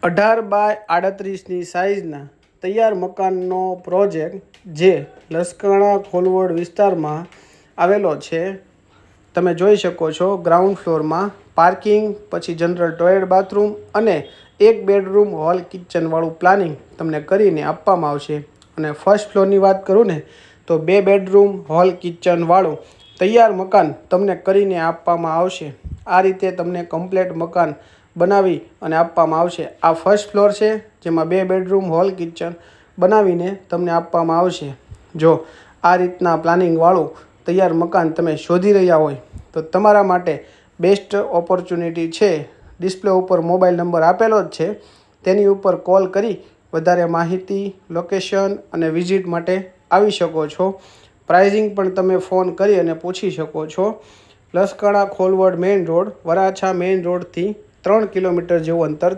18x38ની સાઇઝના તૈયાર મકાનનો પ્રોજેક્ટ જે લસકાણા ખોલવડ વિસ્તારમાં આવેલો છે. તમે જોઈ શકો છો ગ્રાઉન્ડ ફ્લોરમાં પાર્કિંગ, પછી જનરલ ટોયલેટ બાથરૂમ અને એક બેડરૂમ હોલ કિચનવાળું પ્લાનિંગ તમને કરીને આપવામાં આવશે. અને ફર્સ્ટ ફ્લોરની વાત કરું ને તો 2 બેડરૂમ હોલ કિચનવાળું તૈયાર મકાન તમને કરીને આપવામાં આવશે. આ રીતે તમને કમ્પ્લેટ મકાન બનાવી અને આપવામાં આવશે. આ ફર્સ્ટ ફ્લોર છે જેમાં 2 બેડરૂમ હોલ કિચન બનાવીને તમને આપવામાં આવશે. જો આ રીતના પ્લાનિંગવાળું તૈયાર મકાન તમે શોધી રહ્યા હોય તો તમારા માટે બેસ્ટ ઓપોર્ચ્યુનિટી છે. ડિસ્પ્લે ઉપર મોબાઈલ નંબર આપેલો જ છે, તેની ઉપર કોલ કરી વધારે માહિતી, લોકેશન અને વિઝિટ માટે આવી શકો છો. પ્રાઇઝિંગ પણ તમે ફોન કરી અને પૂછી શકો છો. Laskana Kholvad main road, Varachha main રોડથી 3 કિલોમીટર જેવું અંતર